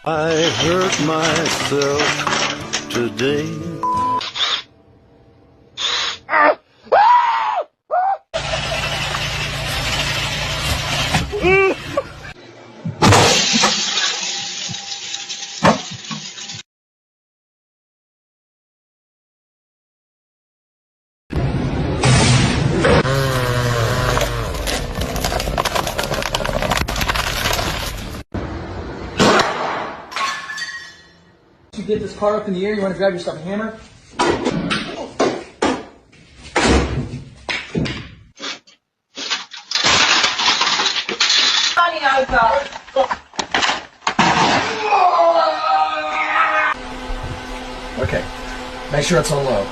I hurt myself today. You get this car up in the air, you want to grab yourself a hammer? Okay, make sure it's on low.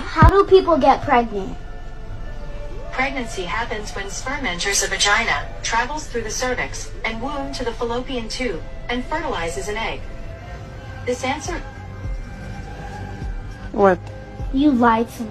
How do people get pregnant? Pregnancy happens when sperm enters a vagina, travels through the cervix and womb to the fallopian tube, and fertilizes an egg. This answer... What? You lied to me.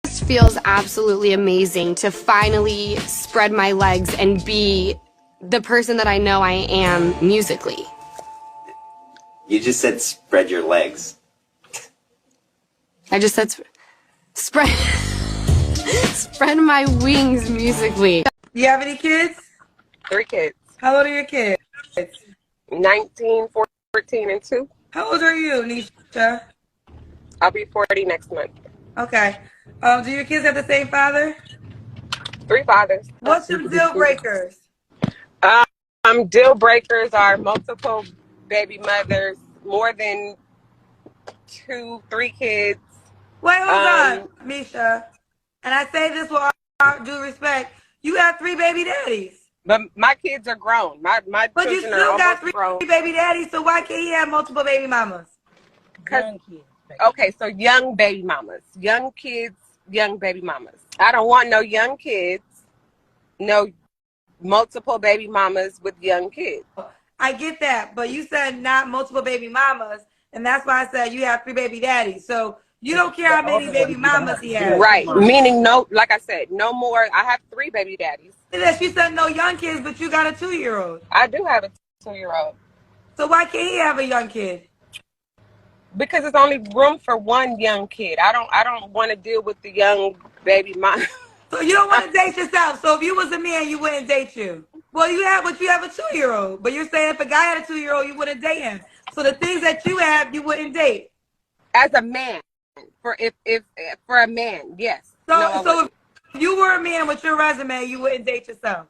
It feels absolutely amazing to finally spread my legs and be the person that I know I am musically. You just said spread your legs. I just said spread spread my wings musically. You have any kids? 3 kids. How old are your kids? 19, 14, and 2. How old are you, Nisha? I'll be 40 next month. Okay. Do your kids have the same father? 3 fathers. What's some deal breakers? Deal breakers are multiple baby mothers, more than 2, 3 kids. Wait, hold on, Misha. And I say this with all due respect. You have 3 baby daddies. But my kids are grown. My But you children are still got almost 3 grown. baby daddies, so why can't he have multiple baby mamas? Okay, so young baby mamas. Young kids, young baby mamas. I don't want no young kids, no multiple baby mamas with young kids. I get that, but you said not multiple baby mamas, and that's why I said you have 3 baby daddies. So you don't care how many baby mamas he has. Right, meaning no, like I said, no more. I have 3 baby daddies. She said no young kids, but you got a 2-year-old. I do have a 2-year-old. So why can't he have a young kid? Because there's only room for 1 young kid. I don't want to deal with the young baby mom. So you don't want to date yourself. So if you was a man, you wouldn't date you. Well, you have a 2-year-old. But you're saying if a guy had a 2-year-old, you wouldn't date him. So the things that you have, you wouldn't date. As a man, for a man, yes. So if you were a man with your resume, you wouldn't date yourself.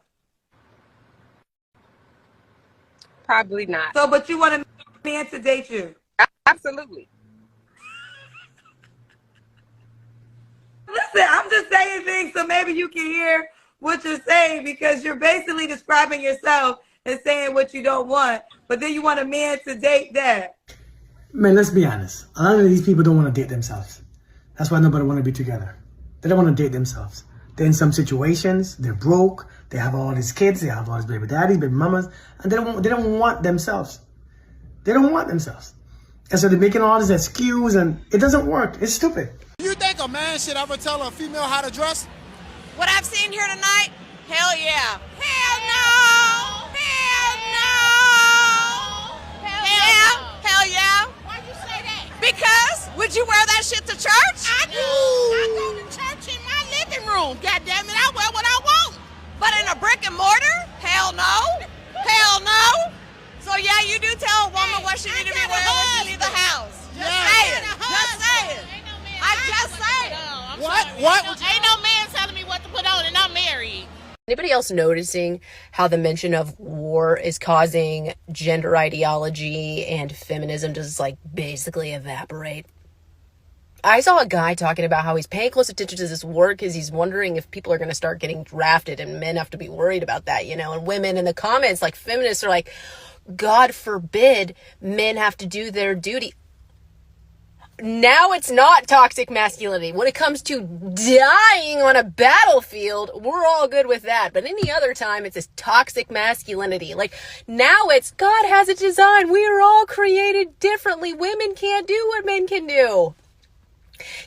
Probably not. So, but you want a man to date you. Absolutely. Listen, I'm just saying things so maybe you can hear what you're saying, because you're basically describing yourself and saying what you don't want, but then you want a man to date that. Man, let's be honest. A lot of these people don't want to date themselves. That's why nobody want to be together. They don't want to date themselves. They're in some situations, they're broke, they have all these kids, they have all these baby daddies, baby mamas, and they don't want themselves. They don't want themselves. And so they're making all this excuse, and it doesn't work. It's stupid. You think a man should ever tell a female how to dress? What I've seen here tonight? Hell yeah. Hell no! Hell no! Hell Anybody else noticing how the mention of war is causing gender ideology and feminism to just like basically evaporate? I saw a guy talking about how he's paying close attention to this war because he's wondering if people are going to start getting drafted and men have to be worried about that, you know, and women in the comments, like feminists are like, God forbid men have to do their duty. Now it's not toxic masculinity. When it comes to dying on a battlefield, we're all good with that. But any other time, it's this toxic masculinity. Like, now it's God has a design. We are all created differently. Women can't do what men can do.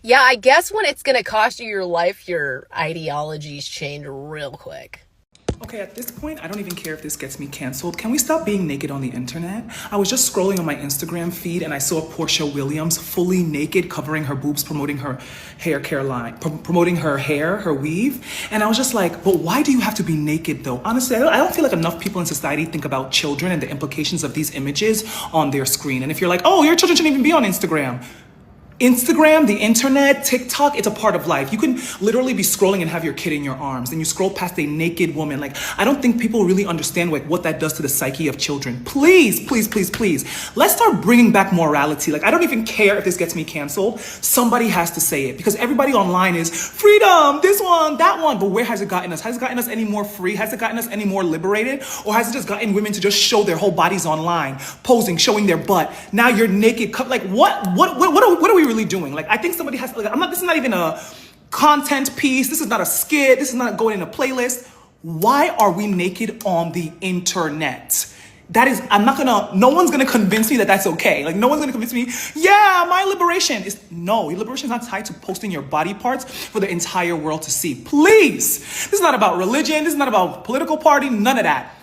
Yeah, I guess when it's going to cost you your life, your ideologies change real quick. Okay, at this point, I don't even care if this gets me canceled. Can we stop being naked on the internet? I was just scrolling on my Instagram feed and I saw Portia Williams fully naked, covering her boobs, promoting her hair care line, promoting her hair, her weave. And I was just like, but why do you have to be naked though? Honestly, I don't feel like enough people in society think about children and the implications of these images on their screen. And if you're like, oh, your children shouldn't even be on Instagram. Instagram, the internet, TikTok, it's a part of life. You can literally be scrolling and have your kid in your arms and you scroll past a naked woman. Like, I don't think people really understand like what that does to the psyche of children. Please, please, please, please. Let's start bringing back morality. Like, I don't even care if this gets me canceled. Somebody has to say it because everybody online is freedom, this one, that one. But where has it gotten us? Has it gotten us any more free? Has it gotten us any more liberated? Or has it just gotten women to just show their whole bodies online, posing, showing their butt? Now you're naked. Like, what are we really doing? Like, I think somebody has, like, this is not even a content piece. This is not a skit. This is not going in a playlist. Why are we naked on the internet? That is, no one's gonna convince me that that's okay. Like, no one's gonna convince me, yeah, my liberation is, no, your liberation is not tied to posting your body parts for the entire world to see. Please. This is not about religion. This is not about political party, none of that.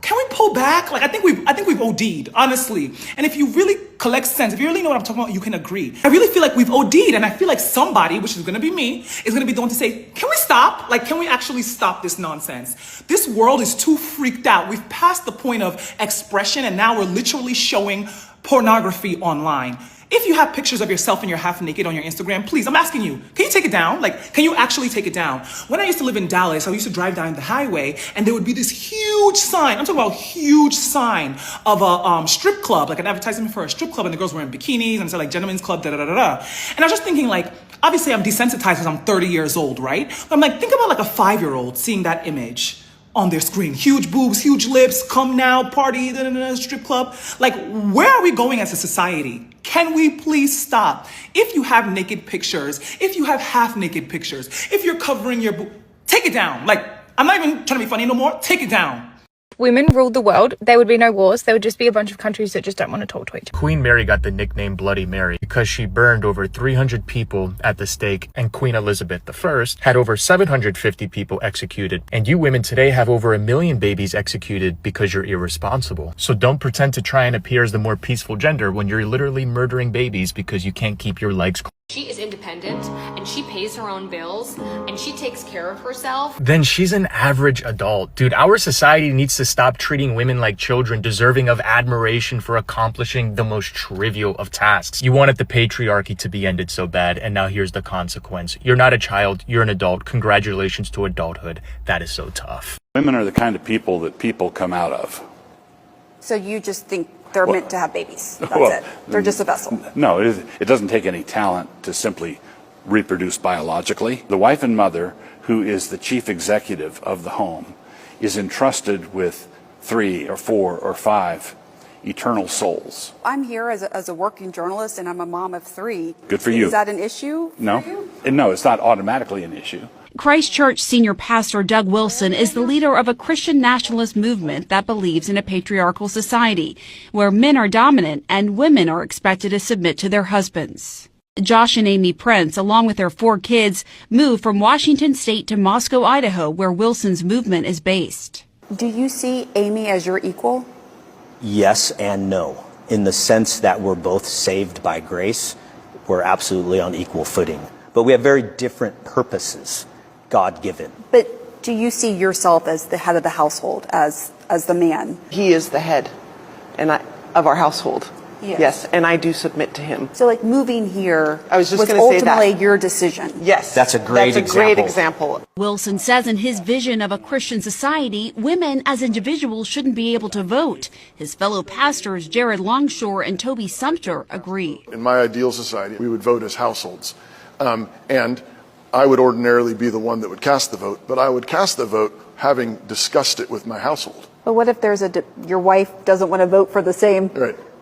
Can we pull back? Like, I think we've OD'd, honestly. And if you really collect sense, if you really know what I'm talking about, you can agree. I really feel like we've OD'd, and I feel like somebody, which is gonna be me, is gonna be the one to say, can we stop? Like, can we actually stop this nonsense? This world is too freaked out. We've passed the point of expression, and now we're literally showing pornography online. If you have pictures of yourself and you're half naked on your Instagram, please, I'm asking you, can you take it down? Like, can you actually take it down? When I used to live in Dallas, I used to drive down the highway and there would be this huge sign, I'm talking about huge sign of a strip club, like an advertisement for a strip club, and the girls were in bikinis and said like gentlemen's club, da da da da. And I was just thinking like, obviously I'm desensitized because I'm 30 years old, right? But I'm like, think about like a 5-year-old seeing that image on their screen. Huge boobs, huge lips, come now, party, da, da, da, strip club. Like, where are we going as a society? Can we please stop? If you have naked pictures, if you have half naked pictures, if you're covering your boob, take it down. Like, I'm not even trying to be funny no more. Take it down. Women ruled the world, there would be no wars. There would just be a bunch of countries that just don't want to talk to each other. Queen Mary got the nickname Bloody Mary because she burned over 300 people at the stake, and Queen Elizabeth I had over 750 people executed. And you women today have over 1 million babies executed because you're irresponsible. So don't pretend to try and appear as the more peaceful gender when you're literally murdering babies because you can't keep your legs closed. She is independent and she pays her own bills and she takes care of herself. Then she's an average adult. Dude, our society needs to stop treating women like children deserving of admiration for accomplishing the most trivial of tasks. You wanted the patriarchy to be ended so bad, and now here's the consequence. You're not a child, you're an adult. Congratulations to adulthood. That is so tough. Women are the kind of people that people come out of. So you just think they're meant to have babies. That's it. They're just a vessel. No, it doesn't take any talent to simply reproduce biologically. The wife and mother, who is the chief executive of the home, is entrusted with 3 or 4 or 5 eternal souls. I'm here as a working journalist, and I'm a mom of 3. Good for you. Is that an issue? No. No, it's not automatically an issue. Christchurch senior pastor Doug Wilson is the leader of a Christian nationalist movement that believes in a patriarchal society where men are dominant and women are expected to submit to their husbands. Josh and Amy Prince, along with their 4 kids, moved from Washington State to Moscow, Idaho, where Wilson's movement is based. Do you see Amy as your equal? Yes and no. In the sense that we're both saved by grace, we're absolutely on equal footing. But we have very different purposes. God-given. But do you see yourself as the head of the household, as the man? He is the head of our household. Yes, and I do submit to him. So like moving here I was just was going to say that. ultimately your decision. Yes. That's a great example. Wilson says in his vision of a Christian society, women as individuals shouldn't be able to vote. His fellow pastors Jared Longshore and Toby Sumter agree. In my ideal society, we would vote as households. And I would ordinarily be the one that would cast the vote, but I would cast the vote having discussed it with my household. But what if there's your wife doesn't want to vote for the same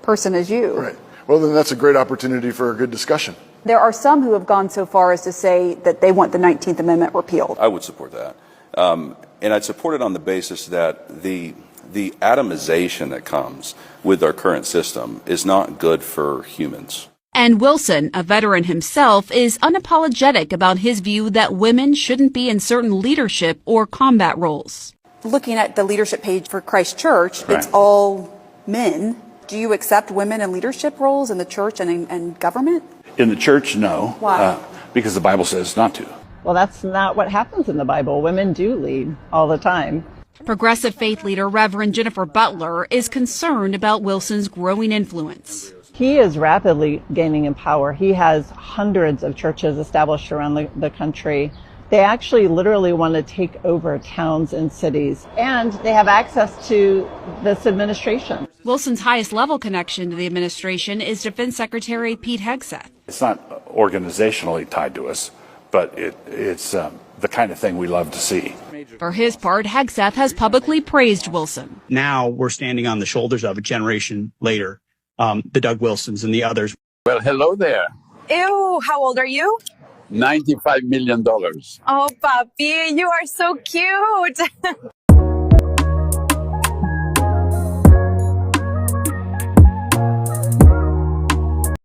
person as you? Right. Well, then that's a great opportunity for a good discussion. There are some who have gone so far as to say that they want the 19th Amendment repealed. I would support that. And I'd support it on the basis that the atomization that comes with our current system is not good for humans. And Wilson, a veteran himself, is unapologetic about his view that women shouldn't be in certain leadership or combat roles. Looking at the leadership page for Christ Church, it's all men. Do you accept women in leadership roles in the church and in government? In the church, no. Why? Because the Bible says not to. Well, that's not what happens in the Bible. Women do lead all the time. Progressive faith leader Reverend Jennifer Butler is concerned about Wilson's growing influence. He is rapidly gaining in power. He has hundreds of churches established around the country. They actually literally want to take over towns and cities, and they have access to this administration. Wilson's highest level connection to the administration is Defense Secretary Pete Hegseth. It's not organizationally tied to us, but it's the kind of thing we love to see. For his part, Hegseth has publicly praised Wilson. Now we're standing on the shoulders of a generation later, the Doug Wilsons and the others. Well, hello there. Ew, how old are you? $95 million. Oh, papi, you are so cute.